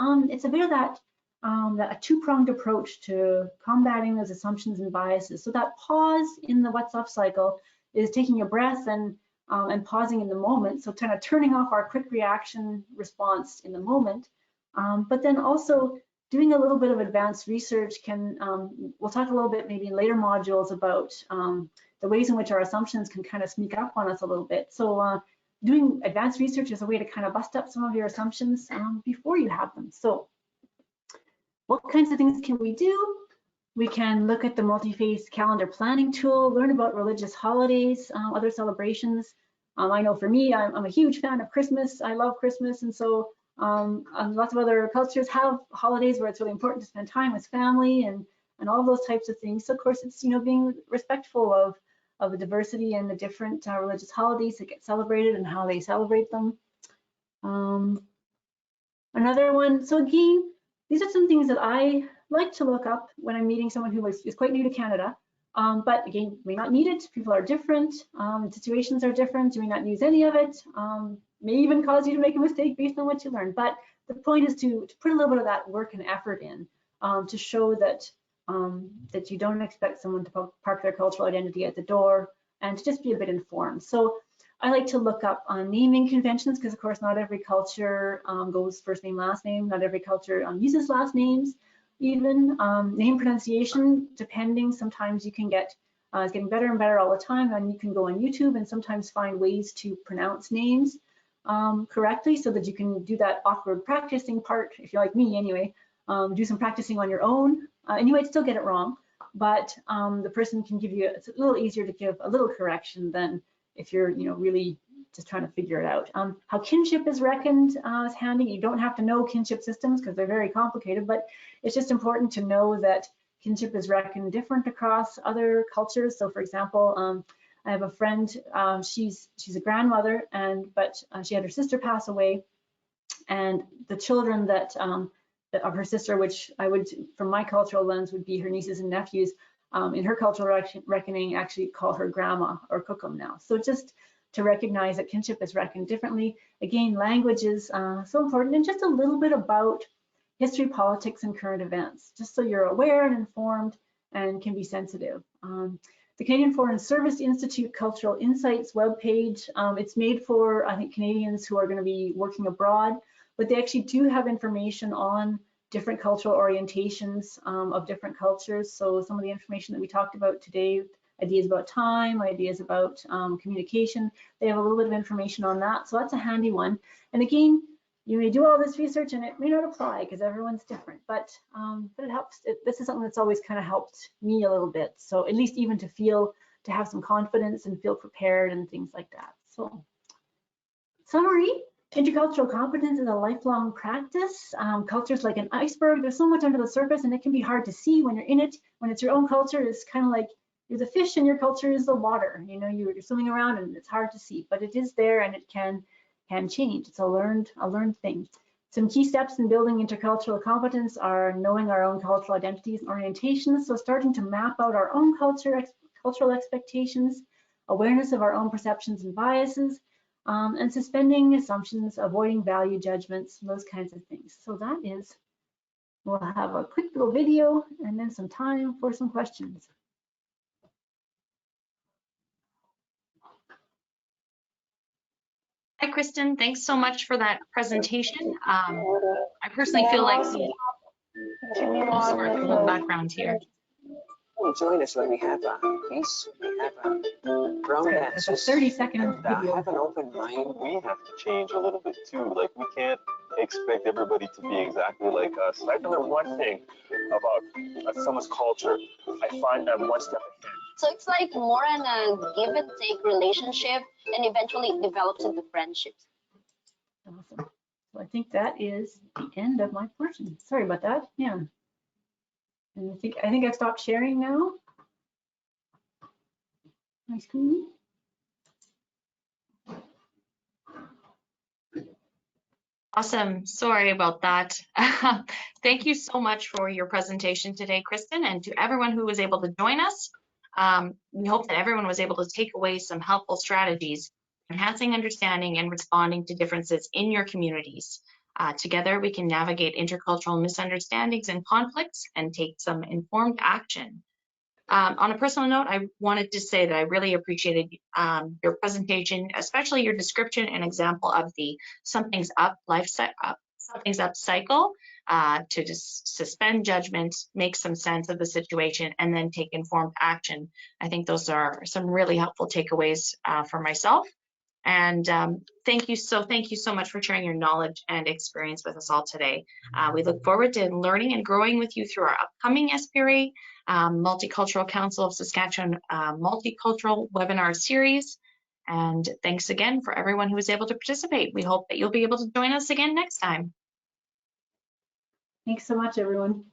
a bit of that a two-pronged approach to combating those assumptions and biases. So that pause in the what's up cycle is taking a breath and pausing in the moment. So kind of turning off our quick reaction response in the moment. But then also doing a little bit of advanced research can, we'll talk a little bit maybe in later modules about the ways in which our assumptions can kind of sneak up on us a little bit. So doing advanced research is a way to kind of bust up some of your assumptions before you have them. So what kinds of things can we do? We can look at the multi-phase calendar planning tool, learn about religious holidays, other celebrations. I know for me, I'm a huge fan of Christmas. I love Christmas, and so lots of other cultures have holidays where it's really important to spend time with family and all those types of things. So of course, it's being respectful of the diversity and the different religious holidays that get celebrated and how they celebrate them. Another one. So again, these are some things that I like to look up when I'm meeting someone who is quite new to Canada. But again, may not need it. People are different. Situations are different. You may not use any of it. May even cause you to make a mistake based on what you learned. But the point is to put a little bit of that work and effort in to show that that you don't expect someone to park their cultural identity at the door, and to just be a bit informed. So I like to look up on naming conventions, because of course not every culture goes first name, last name. Not every culture uses last names. Even name pronunciation, depending, sometimes you can get, it's getting better and better all the time, and you can go on YouTube and sometimes find ways to pronounce names correctly, so that you can do that awkward practicing part, if you're like me anyway, do some practicing on your own, and you might still get it wrong, but the person can give you, it's a little easier to give a little correction than if you're really just trying to figure it out. How kinship is reckoned is handy. You don't have to know kinship systems because they're very complicated, but it's just important to know that kinship is reckoned different across other cultures. So for example, I have a friend, she's a grandmother, but she had her sister pass away, and the children that of her sister, which I would, from my cultural lens, would be her nieces and nephews, in her cultural reckoning actually call her grandma or kukum now. So just to recognize that kinship is reckoned differently. Again, language is so important, and just a little bit about history, politics, and current events, just so you're aware and informed and can be sensitive. The Canadian Foreign Service Institute Cultural Insights webpage, it's made for, I think, Canadians who are going to be working abroad, but they actually do have information on different cultural orientations of different cultures. So some of the information that we talked about today, ideas about time, ideas about communication, they have a little bit of information on that. So that's a handy one. And again, you may do all this research and it may not apply because everyone's different, but it helps. This is something that's always kind of helped me a little bit. So at least even to have some confidence and feel prepared and things like that. So summary. Intercultural competence is a lifelong practice. Culture's like an iceberg. There's so much under the surface, and it can be hard to see when you're in it. When it's your own culture, it's kind of like you're the fish and your culture is the water. You're swimming around and it's hard to see, but it is there and it can change. It's a learned thing. Some key steps in building intercultural competence are knowing our own cultural identities and orientations. So starting to map out our own cultural expectations, awareness of our own perceptions and biases, and suspending assumptions, avoiding value judgments, those kinds of things. So that is, we'll have a quick little video and then some time for some questions. Hi, Kristin. Thanks so much for that presentation. I personally feel like sorry for the background here. Join us when we have a piece, we have a romance. It's a 30-second video. Have an open mind. We have to change a little bit too. Like, we can't expect everybody to be exactly like us. I can learn one thing about someone's culture. I find I'm one step ahead. So it's like more on a give and take relationship, and eventually it develops into friendships. Awesome. So I think that is the end of my portion. Sorry about that. Yeah. And I think I've stopped sharing now. My screen. Awesome. Sorry about that. Thank you so much for your presentation today, Kristin, and to everyone who was able to join us. We hope that everyone was able to take away some helpful strategies, enhancing understanding and responding to differences in your communities. Together, we can navigate intercultural misunderstandings and conflicts and take some informed action. On a personal note, I wanted to say that I really appreciated your presentation, especially your description and example of the Something's Up Something's Up cycle, to just suspend judgment, make some sense of the situation, and then take informed action. I think those are some really helpful takeaways for myself. And thank you so much for sharing your knowledge and experience with us all today. We look forward to learning and growing with you through our upcoming SPRA Multicultural Council of Saskatchewan Multicultural Webinar Series. And thanks again for everyone who was able to participate. We hope that you'll be able to join us again next time. Thanks so much, everyone.